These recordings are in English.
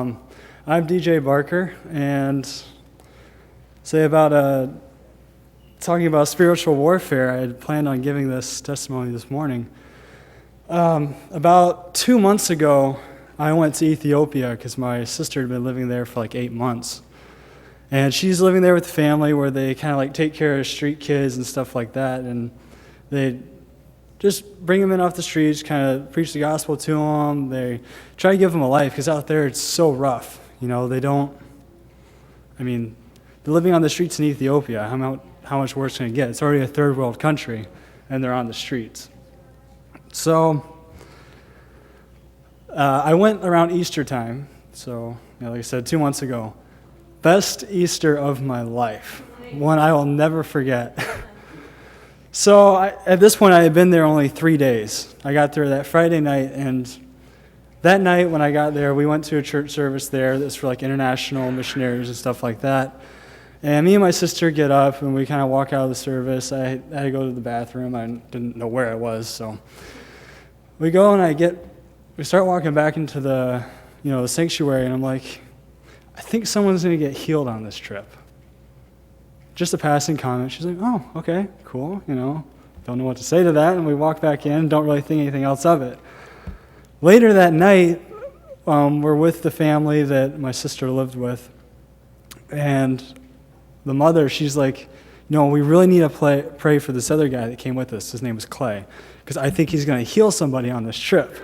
I'm DJ Barker, and talking about spiritual warfare, I had planned on giving this testimony this morning. About 2 months ago, I went to Ethiopia because my sister had been living there for like 8 months. And she's living there with the family where they kind of like take care of street kids and stuff like that. And they just bring them in off the streets, kind of preach the gospel to them. They try to give them a life because out there it's so rough. You know, they're living on the streets in Ethiopia. How much worse can it get? It's already a third world country, and they're on the streets. So I went around Easter time. So, like I said, 2 months ago. Best Easter of my life. One I will never forget. So at this point, I had been there only 3 days. I got there that Friday night, and that night when I got there, we went to a church service there that's for like international missionaries and stuff like that. And me and my sister get up, and we kind of walk out of the service. I had to go to the bathroom. I didn't know where I was, so we go, and we start walking back into the sanctuary, and I'm like, I think someone's going to get healed on this trip. Just a passing comment. She's like, oh, okay, cool, Don't know what to say to that, and we walk back in, don't really think anything else of it. Later that night, we're with the family that my sister lived with, and the mother, she's like, we really need to pray for this other guy that came with us. His name was Clay, because I think he's going to heal somebody on this trip.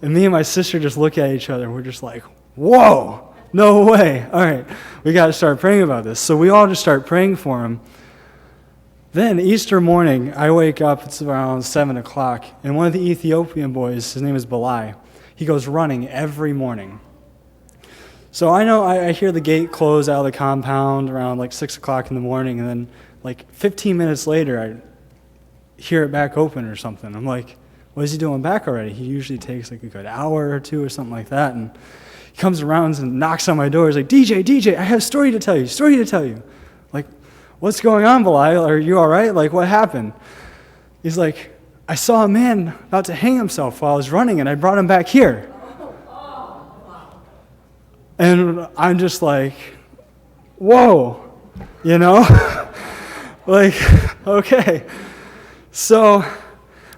And me and my sister just look at each other, and we're just like, whoa! No way. All right, we got to start praying about this. So we all just start praying for him. Then Easter morning, I wake up, it's around 7 o'clock, and one of the Ethiopian boys, his name is Balai, he goes running every morning. So I hear the gate close out of the compound around like 6 o'clock in the morning, and then like 15 minutes later, I hear it back open or something. I'm like, what is he doing back already? He usually takes like a good hour or two or something like that, and he comes around and knocks on my door. He's like, DJ, I have a story to tell you. Like, what's going on, Belial? Are you all right? Like, what happened? He's like, I saw a man about to hang himself while I was running, and I brought him back here. And I'm just like, whoa, like, okay. So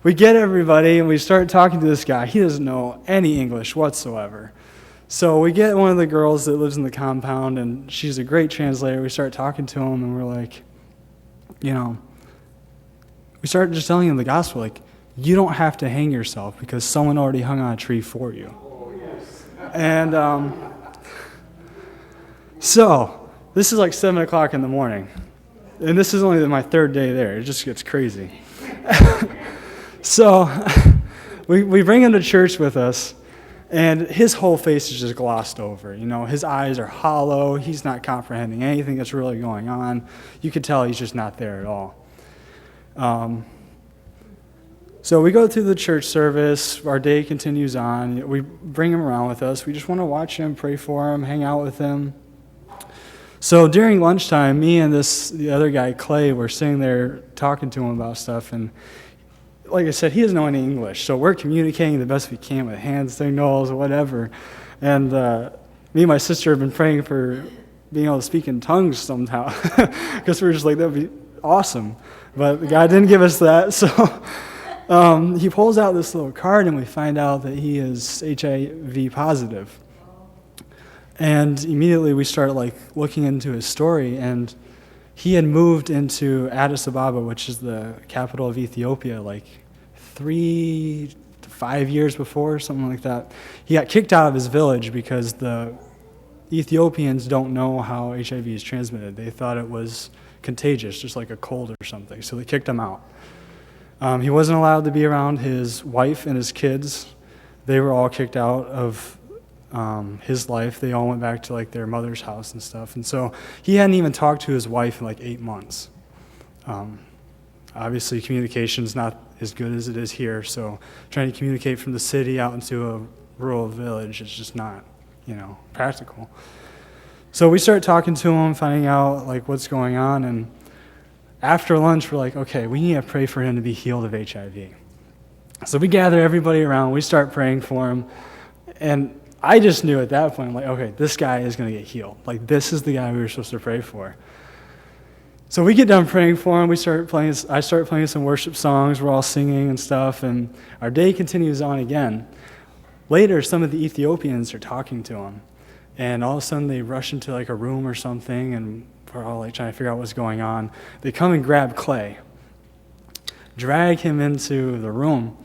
we get everybody, and we start talking to this guy. He doesn't know any English whatsoever. So we get one of the girls that lives in the compound, and she's a great translator. We start talking to him, and we're like, we start just telling him the gospel, like, you don't have to hang yourself because someone already hung on a tree for you. Oh, yes. And so this is like 7 o'clock in the morning, and this is only my third day there. It just gets crazy. So we bring him to church with us. And his whole face is just glossed over. His eyes are hollow. He's not comprehending anything that's really going on. You could tell he's just not there at all. So we go through the church service. Our day continues on. We bring him around with us. We just want to watch him, pray for him, hang out with him. So during lunchtime, me and the other guy, Clay, were sitting there talking to him about stuff, and like I said, he doesn't know any English, so we're communicating the best we can with hand signals or whatever. And me and my sister have been praying for being able to speak in tongues somehow, because we're just like, that would be awesome. But God didn't give us that, so he pulls out this little card, and we find out that he is HIV positive. And immediately we start looking into his story, and he had moved into Addis Ababa, which is the capital of Ethiopia, 3 to 5 years before, something like that. He got kicked out of his village because the Ethiopians don't know how HIV is transmitted. They thought it was contagious, just like a cold or something, so they kicked him out. He wasn't allowed to be around his wife and his kids. They were all kicked out of his life. They all went back to their mother's house and stuff. And so he hadn't even talked to his wife in 8 months. Obviously communication's not as good as it is here, so trying to communicate from the city out into a rural village is just not, practical. So we start talking to him, finding out what's going on, and after lunch we're like, okay, we need to pray for him to be healed of HIV. So we gather everybody around, we start praying for him, and I just knew at that point, I'm like, okay, this guy is going to get healed. Like, this is the guy we were supposed to pray for. So we get done praying for him. I start playing some worship songs. We're all singing and stuff, and our day continues on again. Later, some of the Ethiopians are talking to him, and all of a sudden they rush into like a room or something, and we're all like trying to figure out what's going on. They come and grab Clay, drag him into the room,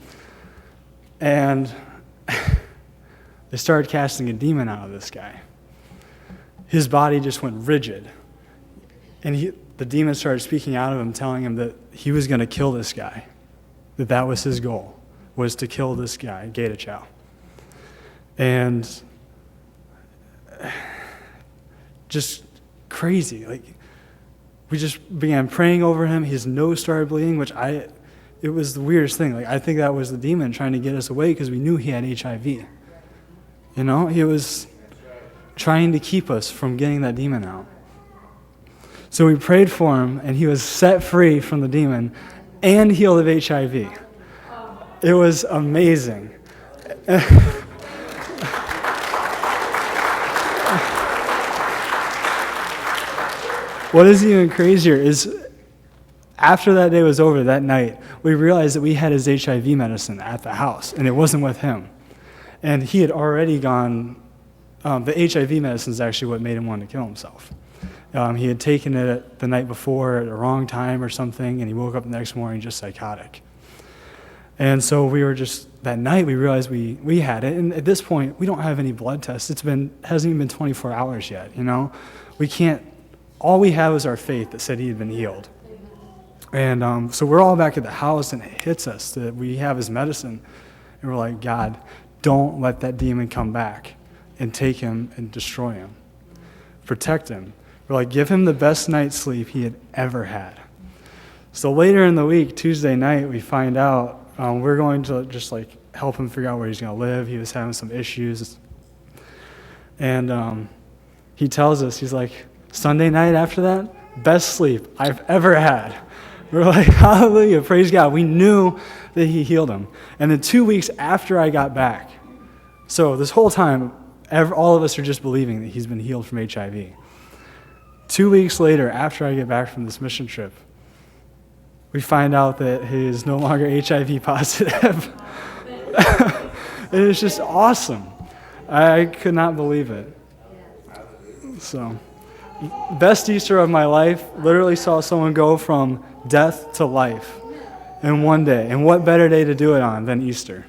and they started casting a demon out of this guy. His body just went rigid, and the demon started speaking out of him, telling him that he was going to kill this guy, that was his goal, was to kill this guy, Geta Chow. And just crazy. Like, we just began praying over him. His nose started bleeding, it was the weirdest thing. Like, I think that was the demon trying to get us away because we knew he had HIV. You know, he was trying to keep us from getting that demon out. So we prayed for him, and he was set free from the demon and healed of HIV. It was amazing. What is even crazier is after that day was over, that night, we realized that we had his HIV medicine at the house, and it wasn't with him. And he had already gone, the HIV medicine is actually what made him want to kill himself. He had taken it the night before at the wrong time or something, and he woke up the next morning just psychotic. And so that night we realized we had it, and at this point, we don't have any blood tests. Hasn't even been 24 hours yet, you know? All we have is our faith that said he had been healed. And so we're all back at the house, and it hits us that we have his medicine. And we're like, God, don't let that demon come back and take him and destroy him. Protect him. We're like, give him the best night's sleep he had ever had. So later in the week, Tuesday night, we find out we're going to just like help him figure out where he's going to live. He was having some issues. And he tells us, he's like, Sunday night after that, best sleep I've ever had. We're like, hallelujah, praise God. We knew that he healed him. And then 2 weeks after I got back, so this whole time, all of us are just believing that he's been healed from HIV. 2 weeks later, after I get back from this mission trip, we find out that he is no longer HIV positive. It is just awesome. I could not believe it. So, best Easter of my life, literally saw someone go from death to life in one day. And what better day to do it on than Easter?